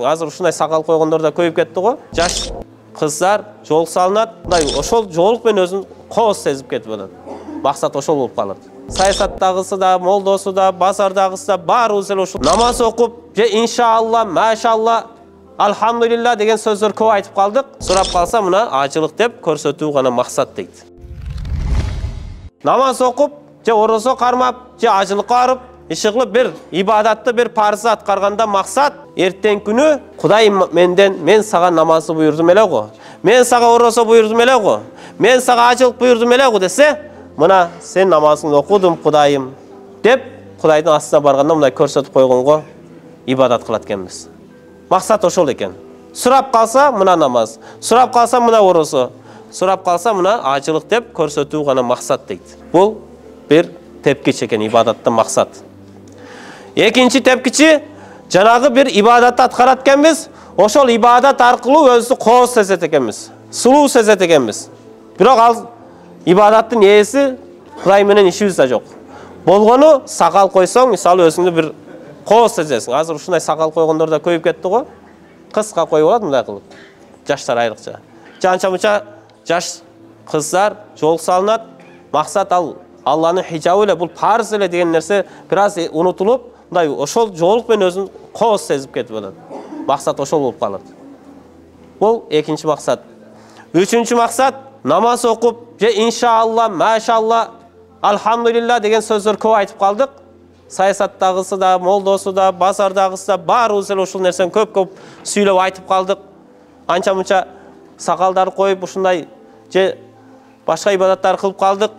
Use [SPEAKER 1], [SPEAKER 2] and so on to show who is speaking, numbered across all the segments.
[SPEAKER 1] Азыр ушундай сакал койгондор да көйүп кетти го. Жаш кыздар жол салынат. Мындай ошол жолук менен өзүн кооз сезип кетип атат. Максат ошол болуп калат. Саясаттагысы да, молдосу да, базардагысы да баарыбыз эле ушул намаз окуп, же иншаалла, машалла, алхамдулилла деген сөздөр көп айтып калдык. Сурап калса мына ажылык деп көрсөтүү гана максат дейт. Намаз окуп, же орозо кармап, же ажылыкка барып, иши кылып бир ибадатты, бир парызды аткарганда максат эртең күнү Кудай мен сага намазды буйрдум эле го. Мен сага орозо буйрдум эле го. Мен сага ажылык буйрдум эле го десе, мына сен намазыңды окудум Кудайым деп Кудайдын астына барганда мындай көрсөтүп койгонго ибадат кылат экенбиз. Максат ошол экен. Сурап калса мына намаз, сурап калса мына орозо, сурап калса мына ажылык деп көрсөтүү гана максат дейт. Бул бир тепкич экен, ибадаттын максат. Экинчи тепкичи жанагы бир ибадатты аткарат экенбиз, ошол ибадат аркылуу өзү кооз сезет экенбиз, сулуу сезет экенбиз. Бирок ал ибадаттын ээси Кудай менен ишибиз да жок. Болгону сакал койсоң, мисалы өзүңдү бир кооз сезесиң. Азыр ушундай сакал койгондор да көйүп кетти го. Кыска коюп алат мындай кылып. Жаштар айрыкча. Жанча-мунча жаш кыздар жол салынат. Максат ал Алланын хижабы эле, бул парыз эле деген нерсе бир аз унутулуп, мындай ошол жолук менен өзүн кооз сезип кетип атат. Максат ошол болуп калат. Бул экинчи максат. Үчүнчү максат намаз окуп, же иншаалла, машалла, алхамдулилла деген сөздөр көп айтып калдык. Саясаттагысы да, молдосу да, базардагысы да баарыбыз эле ушул нерсени көп сүйлөп айтып калдык. Анча-мунча сакалдар коюп ушундай же башка ибадаттар кылып калдык.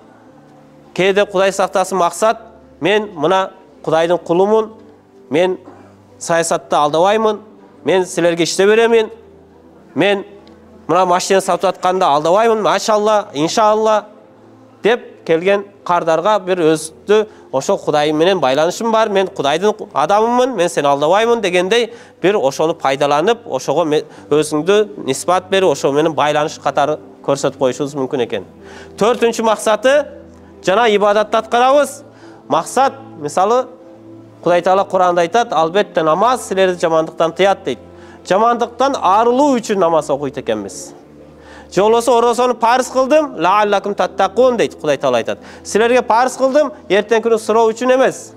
[SPEAKER 1] Кээде Кудай сактасын максат, мен мына Кудайдын кулумун, мен саясатты алдабаймын, мен силерге иште беремин, мен мына машина сатып атканда алдабаймын, машалла, иншаалла деп келген кардарга бир өзү ошол Кудай менен байланышым бар, мен Кудайдын адамымын, мен сени алдабаймын дегендей бир ошону пайдаланып, ошого өзүңдү нисбат берип, ошо менен байланыш катары көрсөтүп коюшубуз мүмкүн экен. Төртүнчү максаты жана ибадатты аткарабыз. Максат, мисалы, Кудай Таала Куранда айтат, албетте намаз силерди жамандыктан тыят дейт. Жамандыктан арылуу үчүн намаз окуйт экенбиз. Же болбосо орозону парыз кылдым, лааллакум таттакун дейт Кудай Таала айтат. Силерге парыз кылдым, эртең күнү суроо үчүн эмес.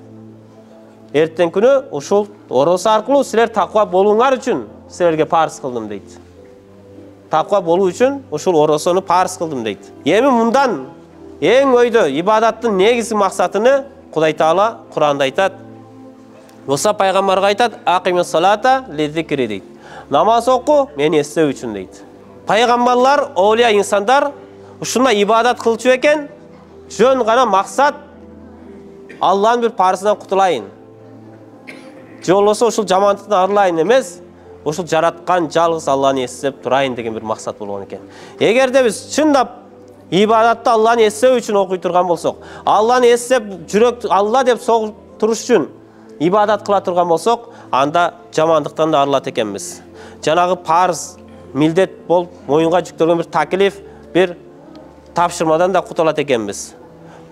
[SPEAKER 1] Эртең күнү ушул орозо аркылуу силер таква болууңар үчүн силерге парыз кылдым дейт. Таква болуу үчүн ушул орозону парыз кылдым дейт. Эми мындан эң өйдө ибадаттын негизги максатыны Кудай Таала Куранда айтат. Муса пайгамбарга айтат, акимис салата лизикри дейт. Намаз оку мени эстөө үчүн дейт. Пайгамбарлар, оолия инсандар ушундай ибадат кылчу экен, жөн гана максат Алланын бир парызынан кутулайын. Же болбосо ушул жамандыктан арылайын эмес, ушул жараткан жалгыз Алланы эстеп турайын деген бир максат болгон экен. Эгерде биз чындап ибадатты Алланы эстөө үчүн окуй турган болсок, Алланы эстеп жүрөк Алла деп согуп туруш үчүн ибадат кыла турган болсок, анда жамандыктан да арылат экенбиз. Жанагы парыз, милдет болуп моюнга жүктөлгөн бир таклиф, бир тапшырмадан да кутулат экенбиз.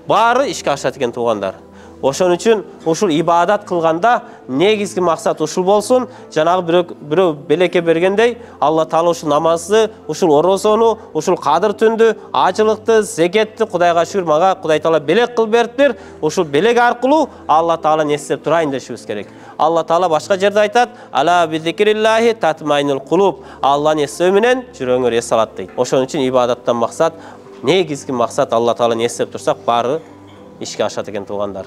[SPEAKER 1] Баары ишке ашат экен туугандар. Ошон үчүн ушул ибадат кылганда негизги максат ушул болсун. Жанагы бирөө белекке бергендей, Алла Таала ушул намазды, ушул орозону, ушул кадыр түндү, ажылыкты, зекетти Кудайга шүгүр мага Кудай Таала белек кылып бериптир. Ушул белек аркылуу Алла Тааланы эстеп турайын дешибиз керек. Алла Таала башка жерде айтат: "Ала bizikrillahi tatmainul qulub." Алланы эстөө менен жүрөгүңөр эс алат дейт. Ошон үчүн ибадаттан максат, негизги максат Алла Тааланы эстеп турсак, баары ишке ашат экен туугандар.